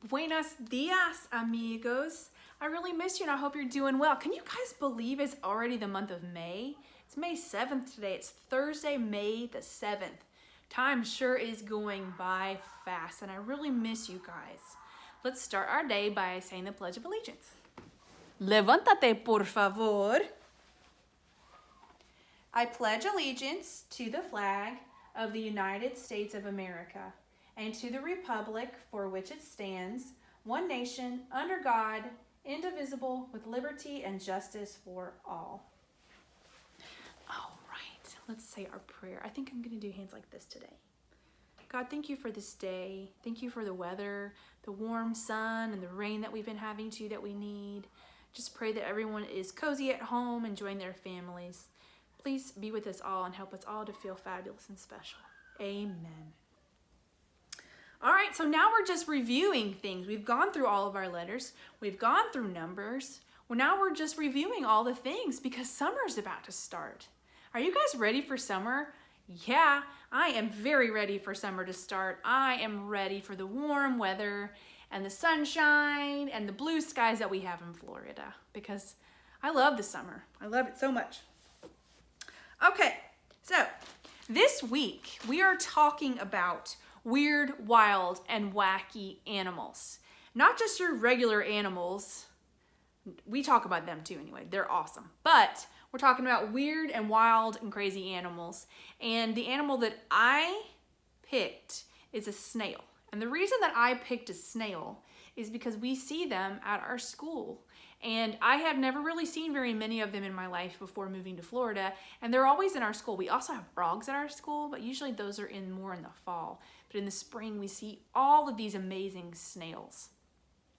Buenos dias, amigos. I really miss you and I hope you're doing well. Can you guys believe it's already the month of May? It's May 7th today. It's Thursday, May the 7th. Time sure is going by fast and I really miss you guys. Let's start our day by saying the Pledge of Allegiance. Levántate, por favor. I pledge allegiance to the flag of the United States of America and to the republic for which it stands, one nation, under God, indivisible, with liberty and justice for all. All right, let's say our prayer. I think I'm going to do hands like this today. God, thank you for this day. Thank you for the weather, the warm sun, and the rain that we've been having too that we need. Just pray that everyone is cozy at home, enjoying their families. Please be with us all and help us all to feel fabulous and special. Amen. All right, so now we're just reviewing things. We've gone through all of our letters. We've gone through numbers. Well, now we're just reviewing all the things because summer's about to start. Are you guys ready for summer? Yeah, I am very ready for summer to start. I am ready for the warm weather and the sunshine and the blue skies that we have in Florida because I love the summer. I love it so much. Okay, so this week we are talking about weird, wild, and wacky animals. Not just your regular animals. We talk about them too anyway. They're awesome. But we're talking about weird and wild and crazy animals. And the animal that I picked is a snail. And the reason that I picked a snail is because we see them at our school. And I have never really seen very many of them in my life before moving to Florida. And they're always in our school. We also have frogs at our school, but usually those are more in the fall. But in the spring, we see all of these amazing snails.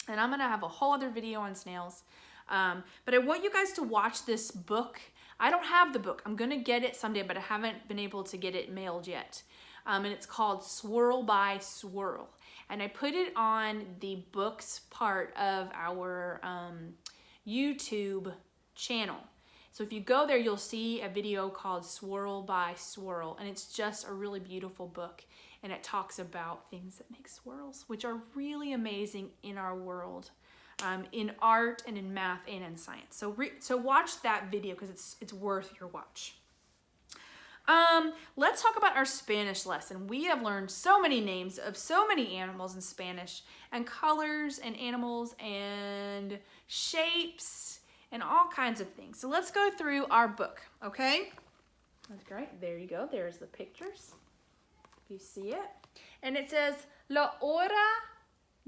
And I'm gonna have a whole other video on snails. But I want you guys to watch this book. I don't have the book. I'm gonna get it someday, but I haven't been able to get it mailed yet. And it's called Swirl by Swirl. And I put it on the books part of our YouTube channel. So if you go there, you'll see a video called Swirl by Swirl. And it's just a really beautiful book. And it talks about things that make swirls, which are really amazing in our world, in art and in math and in science. So watch that video because it's worth your watch. Let's talk about our Spanish lesson. We have learned so many names of so many animals in Spanish, and colors and animals and shapes and all kinds of things. So let's go through our book, okay? That's great. There you go. There's the pictures. You see it? And it says, La hora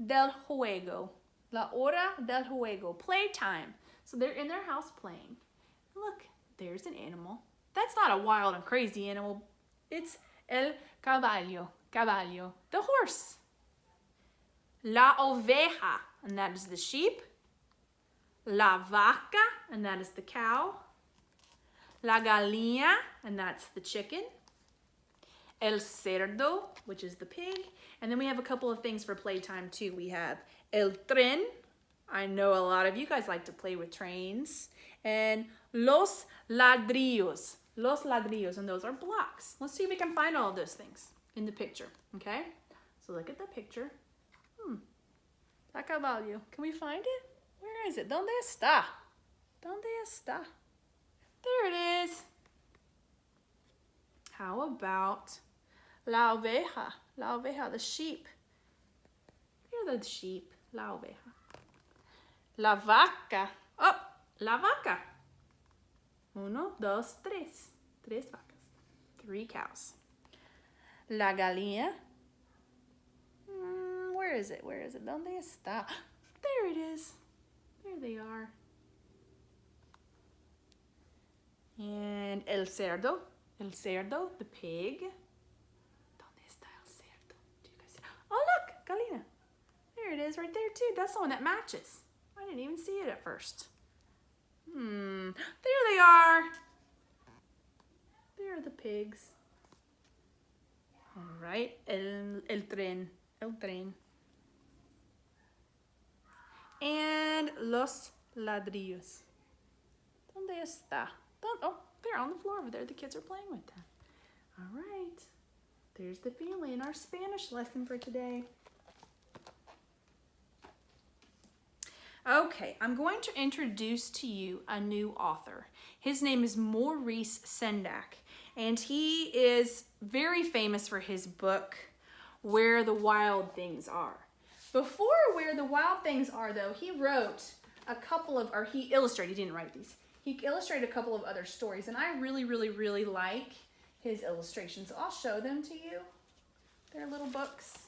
del juego. La hora del juego. Playtime. So they're in their house playing. Look, there's an animal. That's not a wild and crazy animal. It's el caballo. Caballo. The horse. La oveja. And that is the sheep. La vaca. And that is the cow. La gallina. And that's the chicken. El cerdo, which is the pig. And then we have a couple of things for playtime too. We have el tren. I know a lot of you guys like to play with trains. And los ladrillos. Los ladrillos, and those are blocks. Let's see if we can find all of those things in the picture, okay? So look at the picture. La caballo. Can we find it? Where is it? ¿Dónde está? ¿Dónde está? There it is. How about la oveja? La oveja, the sheep. Here are the sheep. La oveja. La vaca. Oh, la vaca. Uno, dos, tres. Tres vacas. 3 cows. La gallina. Where is it? Where is it? ¿Dónde está? There it is. There they are. And el cerdo. El cerdo, the pig. ¿Dónde está el cerdo? Do you guys see? Oh, look, gallina. There it is right there too. That's the one that matches. I didn't even see it at first. There they are. There are the pigs. All right, el tren. And los ladrillos. ¿Dónde está? Oh, they're on the floor over there. The kids are playing with them. All right. There's the family in our Spanish lesson for today. Okay, I'm going to introduce to you a new author. His name is Maurice Sendak, and he is very famous for his book, Where the Wild Things Are. Before Where the Wild Things Are, though, he wrote a couple of, or he illustrated, he didn't write these. He illustrated a couple of other stories, and I really, really, really like his illustrations. I'll show them to you. They're little books.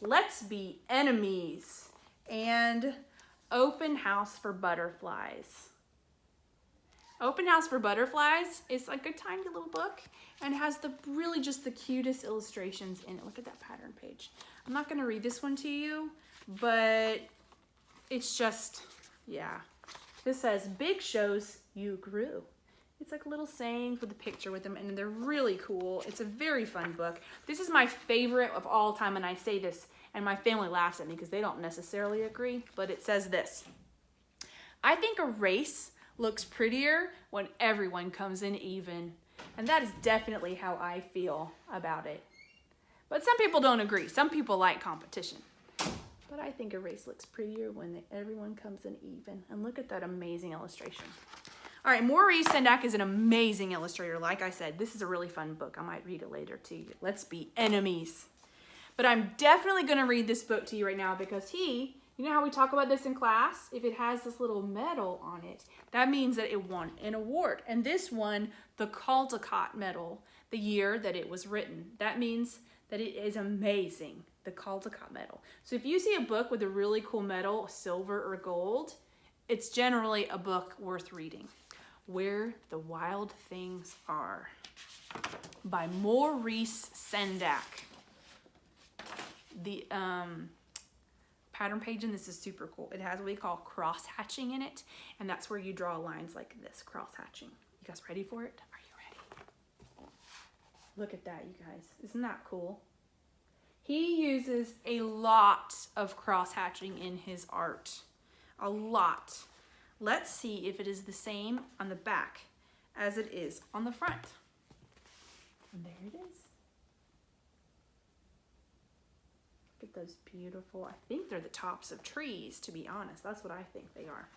Let's Be Enemies and Open House for Butterflies. Open House for Butterflies is like a tiny little book and has really just the cutest illustrations in it. Look at that pattern page. I'm not going to read this one to you, but it's just, yeah. This says, big shows you grew. It's like little sayings with a picture with them, and they're really cool. It's a very fun book. This is my favorite of all time, and I say this, and my family laughs at me because they don't necessarily agree, but it says this. I think a race looks prettier when everyone comes in even. And that is definitely how I feel about it. But some people don't agree. Some people like competition. But I think a race looks prettier when everyone comes in even. And look at that amazing illustration. All right, Maurice Sendak is an amazing illustrator. Like I said, this is a really fun book. I might read it later to you. Let's Be Enemies. But I'm definitely going to read this book to you right now because you know how we talk about this in class? If it has this little medal on it, that means that it won an award. And this won the Caldecott Medal the year that it was written. That means that it is amazing, the Caldecott Medal. So if you see a book with a really cool medal, silver or gold, it's generally a book worth reading. Where the Wild Things Are by Maurice Sendak. The pattern page in this is super cool. It has what we call cross-hatching in it, and that's where you draw lines like this, cross-hatching. You guys ready for it? Are you ready? Look at that, you guys. Isn't that cool? He uses a lot of cross-hatching in his art. A lot. Let's see if it is the same on the back as it is on the front. And there it is. Look at those beautiful, I think they're the tops of trees, to be honest. That's what I think they are.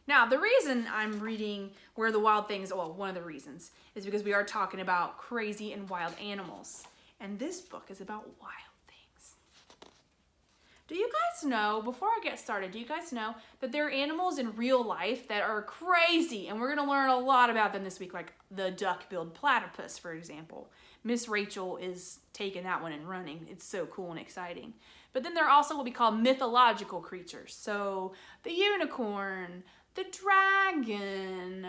Now, the reason I'm reading Where the Wild Things, well, one of the reasons, is because we are talking about crazy and wild animals. And this book is about wild things. Do you guys know, before I get started, do you guys know that there are animals in real life that are crazy? And we're going to learn a lot about them this week, like the duck-billed platypus, for example. Miss Rachel is taking that one and running. It's so cool and exciting. But then there are also what we call mythological creatures. So the unicorn, the dragon,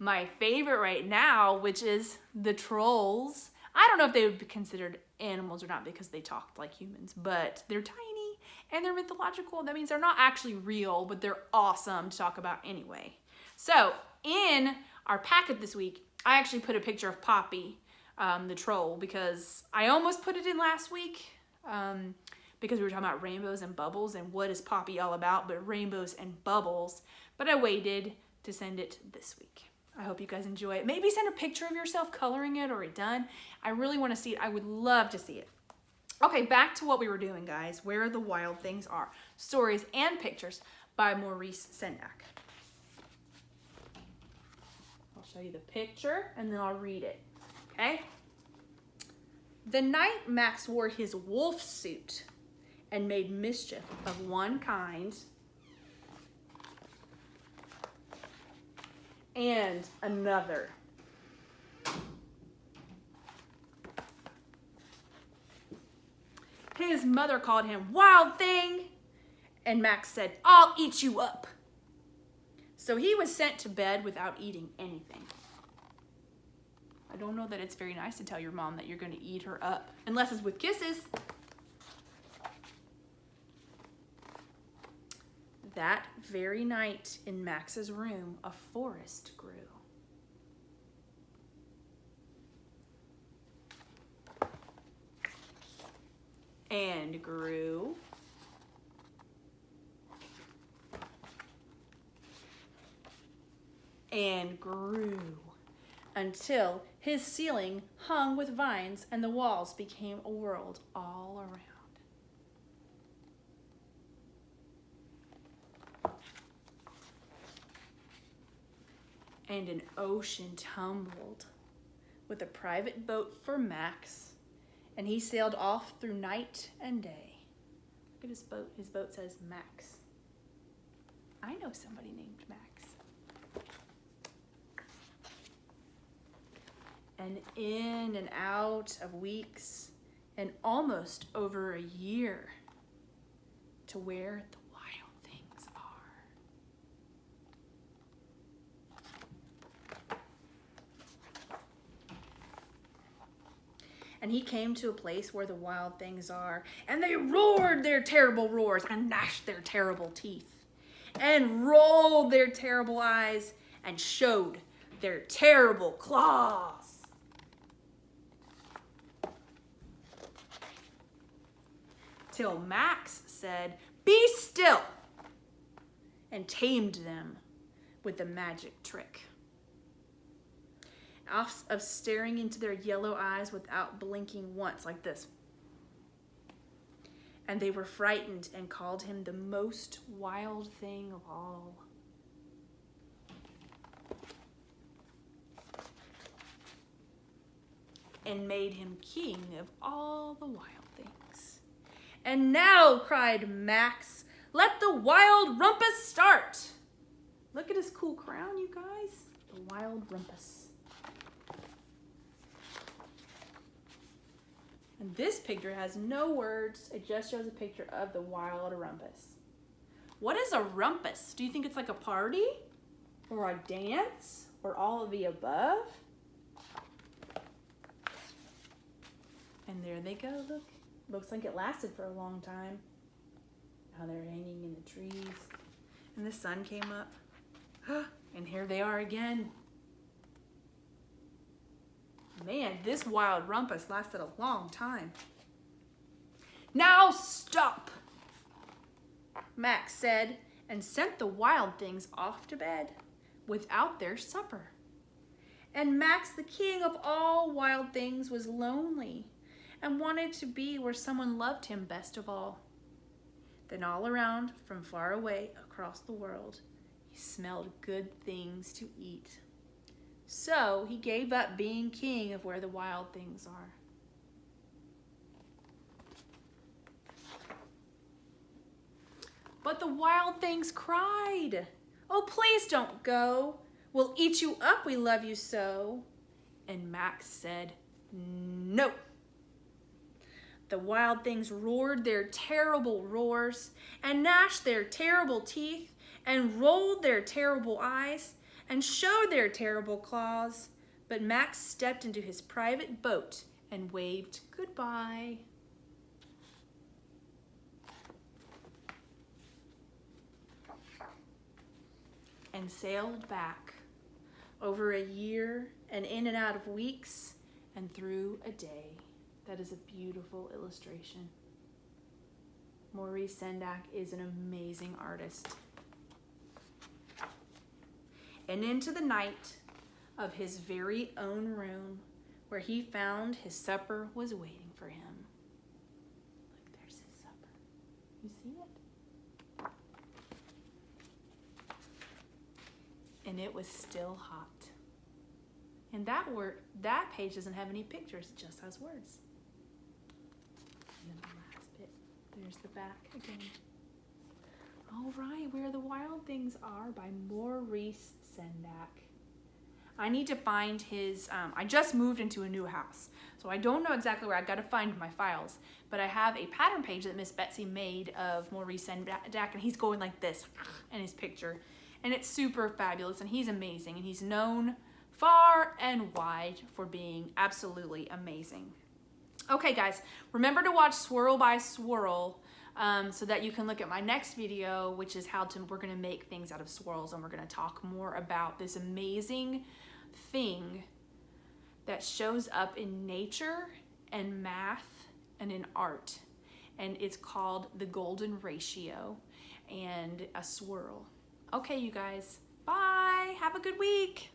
my favorite right now, which is the trolls. I don't know if they would be considered animals or not because they talk like humans, but they're tiny and they're mythological. That means they're not actually real, but they're awesome to talk about anyway. So in our packet this week, I actually put a picture of Poppy, the troll, because I almost put it in last week because we were talking about rainbows and bubbles and what is Poppy all about, but rainbows and bubbles. But I waited to send it this week. I hope you guys enjoy it. Maybe send a picture of yourself coloring it or it done. I really want to see it. I would love to see it. Okay, back to what we were doing, guys. Where the Wild Things Are. Stories and pictures by Maurice Sendak. I'll show you the picture and then I'll read it. Okay? The night Max wore his wolf suit and made mischief of one kind and another. His mother called him Wild Thing, and Max said, I'll eat you up. So he was sent to bed without eating anything. I don't know that it's very nice to tell your mom that you're going to eat her up, unless it's with kisses. That very night in Max's room, a forest grew. And grew. And grew. Until his ceiling hung with vines and the walls became a world all around. and an ocean tumbled with a private boat for Max, and he sailed off through night and day. Look at his boat. His boat says Max. I know somebody named Max. And in and out of weeks and almost over a year to where the wild things are. And he came to a place where the wild things are, and they roared their terrible roars and gnashed their terrible teeth and rolled their terrible eyes and showed their terrible claws. Till Max said, "Be still," and tamed them with a magic trick of staring into their yellow eyes without blinking once, like this. And they were frightened and called him the most wild thing of all. And made him king of all the wild things. "And now," cried Max, "let the wild rumpus start." Look at his cool crown, you guys. The wild rumpus. And this picture has no words. It just shows a picture of the wild rumpus. What is a rumpus? Do you think it's like a party? Or a dance? Or all of the above? And there they go, look. Looks like it lasted for a long time. Now they're hanging in the trees. And the sun came up. And here they are again. Man, this wild rumpus lasted a long time. "Now stop," Max said, and sent the wild things off to bed without their supper. And Max, the king of all wild things, was lonely and wanted to be where someone loved him best of all. Then all around, from far away across the world, he smelled good things to eat. So he gave up being king of where the wild things are. But the wild things cried, "Oh, please don't go. We'll eat you up, we love you so." And Max said, "No." The wild things roared their terrible roars and gnashed their terrible teeth and rolled their terrible eyes and showed their terrible claws. But Max stepped into his private boat and waved goodbye. And sailed back over a year and in and out of weeks and through a day. That is a beautiful illustration. Maurice Sendak is an amazing artist. And into the night of his very own room, where he found his supper was waiting for him. Look, there's his supper. You see it? And it was still hot. And that page doesn't have any pictures, it just has words. And then the last bit, there's the back again. All right, Where the Wild Things Are by Maurice Sendak. I need to find his, I just moved into a new house, so I don't know exactly where. I've got to find my files, but I have a pattern page that Miss Betsy made of Maurice Sendak, and he's going like this in his picture, and it's super fabulous, and he's amazing, and he's known far and wide for being absolutely amazing. Okay, guys, remember to watch Swirl by Swirl so that you can look at my next video, which is we're going to make things out of swirls, and we're going to talk more about this amazing thing that shows up in nature and math and in art, and it's called the golden ratio and a swirl. Okay, you guys, bye. Have a good week.